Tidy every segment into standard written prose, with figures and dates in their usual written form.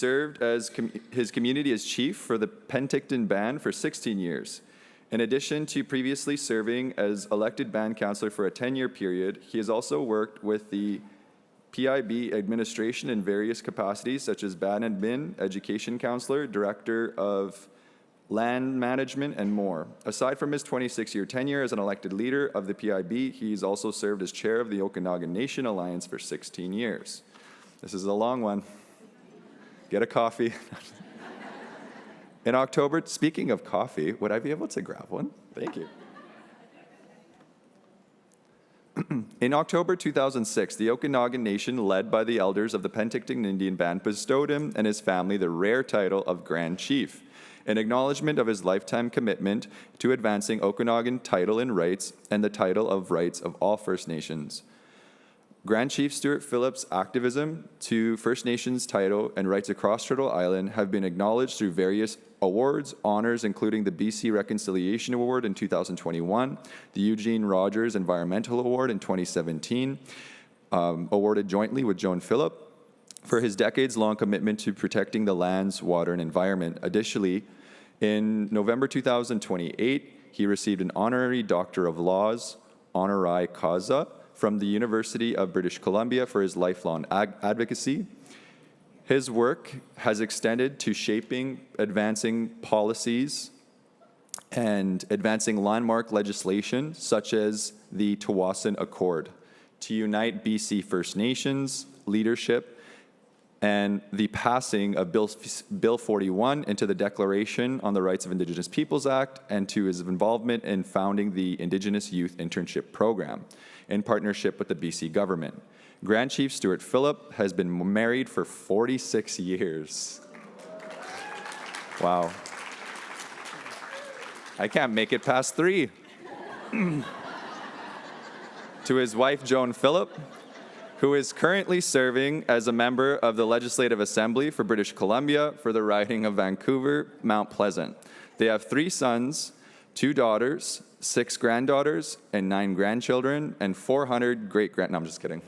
served as his community as chief for the Penticton Band for 16 years. In addition to previously serving as elected band councillor for a 10-year period, he has also worked with the PIB administration in various capacities, such as band admin, education counselor, director of land management, and more. Aside from his 26-year tenure as an elected leader of the PIB, he's also served as chair of the Okanagan Nation Alliance for 16 years. This is a long one. Get a coffee. In October, speaking of coffee, would I be able to grab one? Thank you. In October 2006, the Okanagan Nation, led by the elders of the Penticton Indian Band, bestowed him and his family the rare title of Grand Chief, in acknowledgement of his lifetime commitment to advancing Okanagan title and rights and the title of rights of all First Nations. Grand Chief Stewart Phillip's activism to First Nations title and rights across Turtle Island have been acknowledged through various awards, honors, including the BC Reconciliation Award in 2021, the Eugene Rogers Environmental Award in 2017, awarded jointly with Joan Phillip, for his decades-long commitment to protecting the lands, water, and environment. Additionally, in November 2028, he received an Honorary Doctor of Laws, honoris causa, from the University of British Columbia for his lifelong advocacy. His work has extended to shaping, advancing policies, and advancing landmark legislation, such as the Tawasin Accord, to unite BC First Nations leadership, and the passing of Bill 41 into the Declaration on the Rights of Indigenous Peoples Act, and to his involvement in founding the Indigenous Youth Internship Program in partnership with the BC government. Grand Chief Stewart Phillip has been married for 46 years. Wow. I can't make it past 3. To his wife, Joan Phillip, who is currently serving as a member of the Legislative Assembly for British Columbia for the riding of Vancouver, Mount Pleasant. They have 3 sons, 2 daughters, 6 granddaughters, and 9 grandchildren, and 400 great-grand... No, I'm just kidding.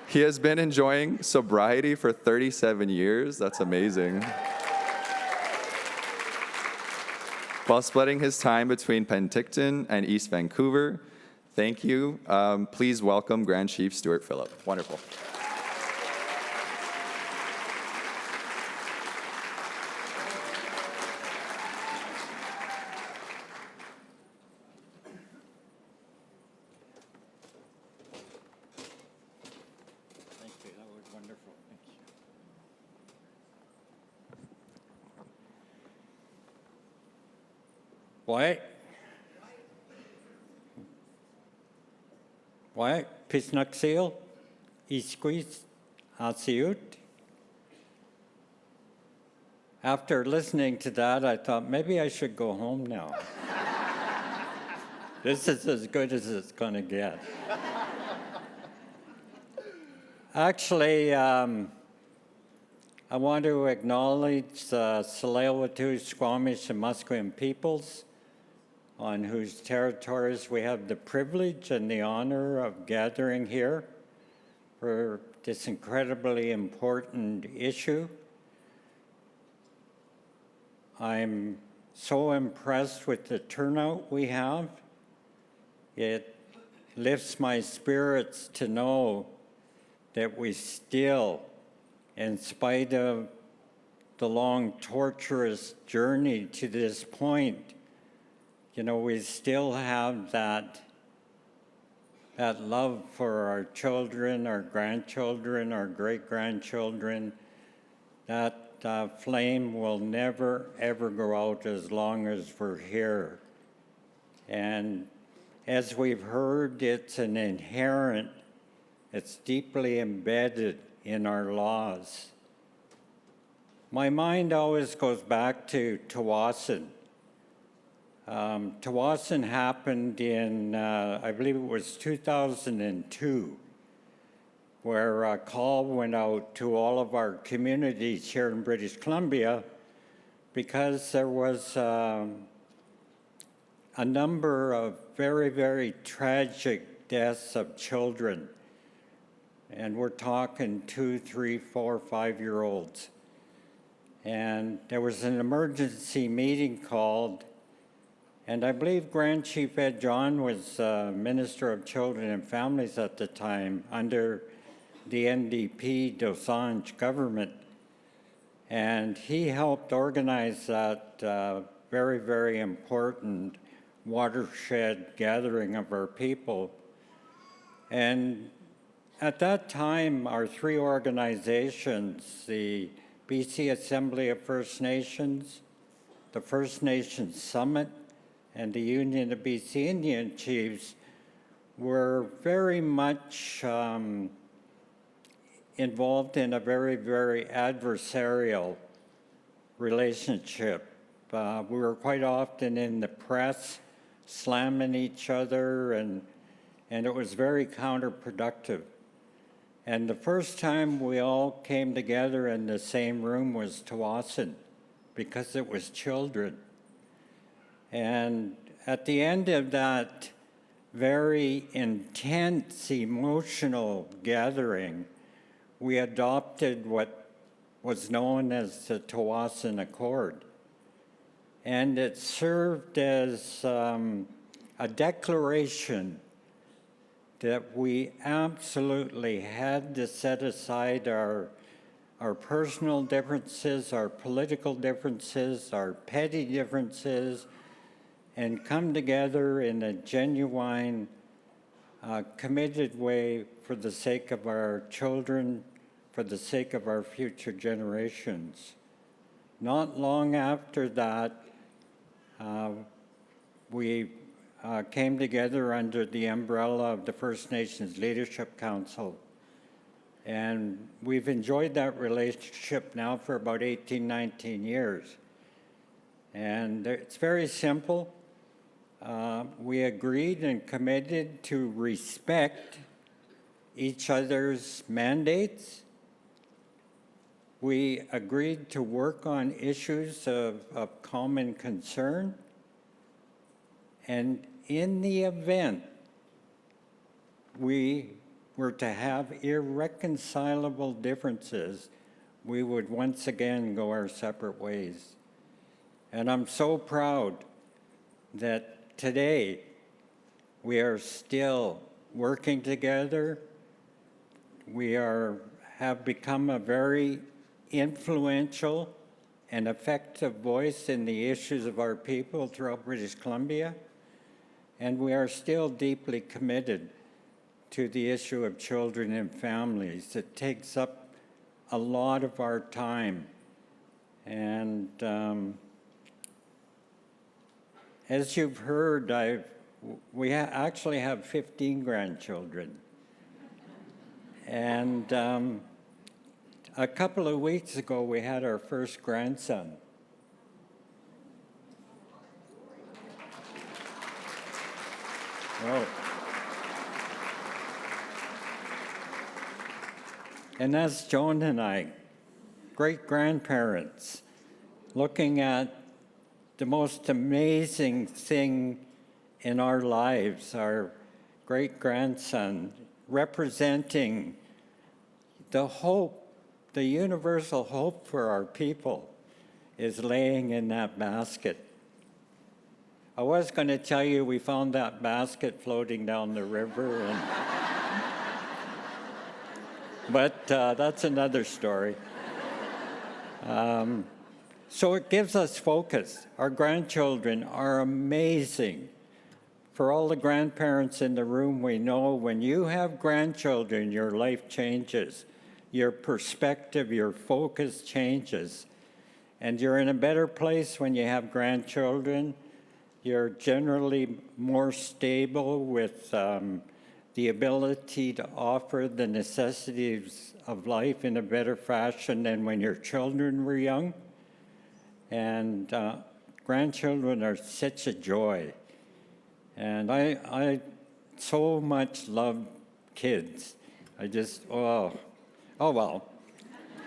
He has been enjoying sobriety for 37 years. That's amazing. While splitting his time between Penticton and East Vancouver. Thank you. Please welcome Grand Chief Stewart Phillip. Wonderful. Thank you. That was wonderful. Thank you. Why? Pisnaxil, Isquis, Asiut. After listening to that, I thought maybe I should go home now. This is as good as it's going to get. Actually, I want to acknowledge the Tsleil-Waututh, Squamish, and Musqueam peoples, on whose territories we have the privilege and the honor of gathering here for this incredibly important issue. I'm so impressed with the turnout we have. It lifts my spirits to know that we still, in spite of the long, torturous journey to this point, you know, we still have that love for our children, our grandchildren, our great-grandchildren. That flame will never, ever go out as long as we're here. And as we've heard, it's an inherent, it's deeply embedded in our laws. My mind always goes back to Tawasin. Tawasin happened in, I believe it was 2002, where a call went out to all of our communities here in British Columbia because there was a number of very, very tragic deaths of children and we're talking 2, 3, 4, 5-year-olds. And there was an emergency meeting called, and I believe Grand Chief Ed John was Minister of Children and Families at the time under the NDP Dosanjh government. And he helped organize that very, very important watershed gathering of our people. And at that time, our three organizations, the BC Assembly of First Nations, the First Nations Summit, and the Union of BC Indian Chiefs, were very much involved in a very, very adversarial relationship. We were quite often in the press, slamming each other, and it was very counterproductive. And the first time we all came together in the same room was Tawasin, because it was children. And at the end of that very intense emotional gathering, we adopted what was known as the Tawasin Accord. And it served as a declaration that we absolutely had to set aside our personal differences, our political differences, our petty differences, and come together in a genuine, committed way for the sake of our children, for the sake of our future generations. Not long after that, we came together under the umbrella of the First Nations Leadership Council. And we've enjoyed that relationship now for about 18, 19 years. And it's very simple. We agreed and committed to respect each other's mandates. We agreed to work on issues of common concern. And in the event we were to have irreconcilable differences, we would once again go our separate ways. And I'm so proud that today we are still working together. We have become a very influential and effective voice in the issues of our people throughout British Columbia. And we are still deeply committed to the issue of children and families. It takes up a lot of our time. And as you've heard, we actually have 15 grandchildren. And a couple of weeks ago, we had our first grandson. Oh. And that's Joan and I, great-grandparents, looking at the most amazing thing in our lives, our great-grandson, representing the hope, the universal hope for our people, is laying in that basket. I was going to tell you we found that basket floating down the river, but that's another story. So it gives us focus. Our grandchildren are amazing. For all the grandparents in the room, we know when you have grandchildren, your life changes. Your perspective, your focus changes. And you're in a better place when you have grandchildren. You're generally more stable with the ability to offer the necessities of life in a better fashion than when your children were young. And grandchildren are such a joy. And I so much love kids. I just, oh well.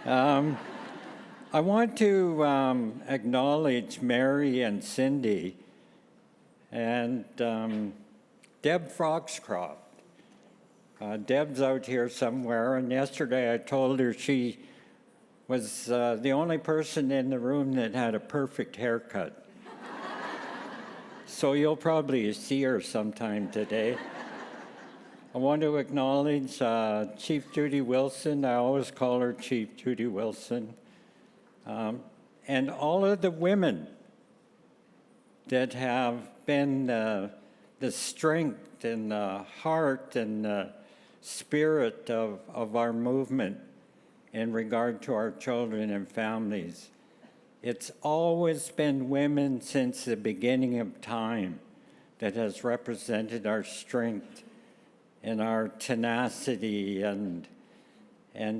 I want to acknowledge Mary and Cindy and Deb Foxcroft. Deb's out here somewhere, and yesterday I told her she was the only person in the room that had a perfect haircut. So you'll probably see her sometime today. I want to acknowledge Chief Judy Wilson. I always call her Chief Judy Wilson. And all of the women that have been the strength and the heart and the spirit of our movement in regard to our children and families. It's always been women since the beginning of time that has represented our strength and our tenacity and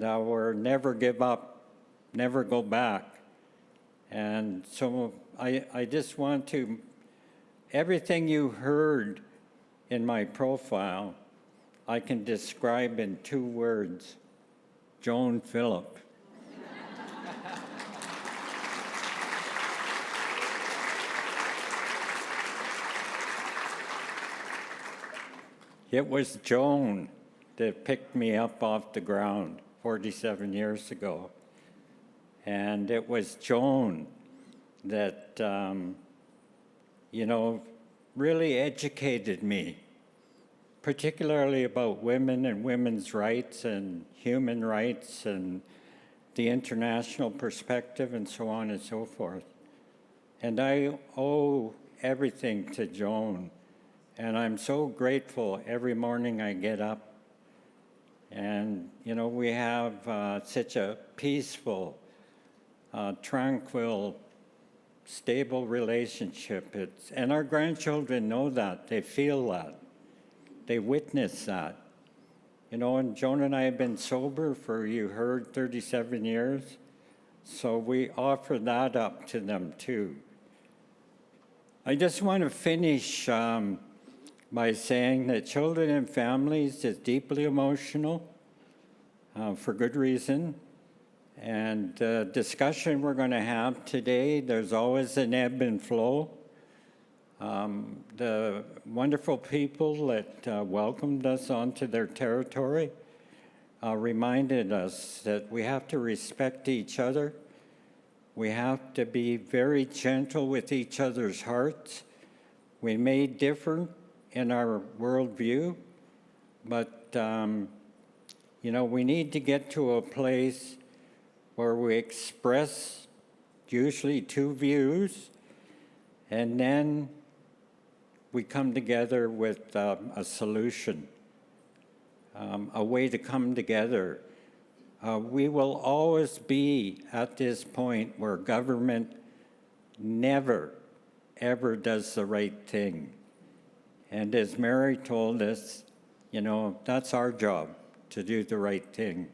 our never give up, never go back. And so I just want to, everything you heard in my profile, I can describe in 2 words: Joan Phillip. It was Joan that picked me up off the ground 47 years ago. And it was Joan that, really educated me, particularly about women and women's rights and human rights and the international perspective and so on and so forth. And I owe everything to Joan. And I'm so grateful every morning I get up. And, we have such a peaceful, tranquil, stable relationship. And our grandchildren know that. They feel that. They witness that. And Joan and I have been sober for, you heard, 37 years. So we offer that up to them, too. I just want to finish by saying that children and families is deeply emotional for good reason. And the discussion we're going to have today, there's always an ebb and flow. The wonderful people that welcomed us onto their territory reminded us that we have to respect each other. We have to be very gentle with each other's hearts. We may differ in our worldview, but we need to get to a place where we express usually 2 views, and then we come together with a solution, a way to come together. We will always be at this point where government never, ever does the right thing. And as Mary told us, that's our job, to do the right thing.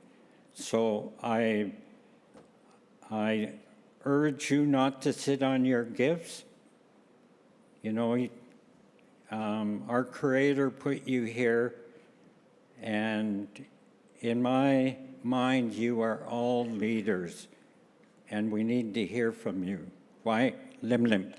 So I urge you not to sit on your gifts. Our Creator put you here, and in my mind, you are all leaders, and we need to hear from you. Why? Lim lim.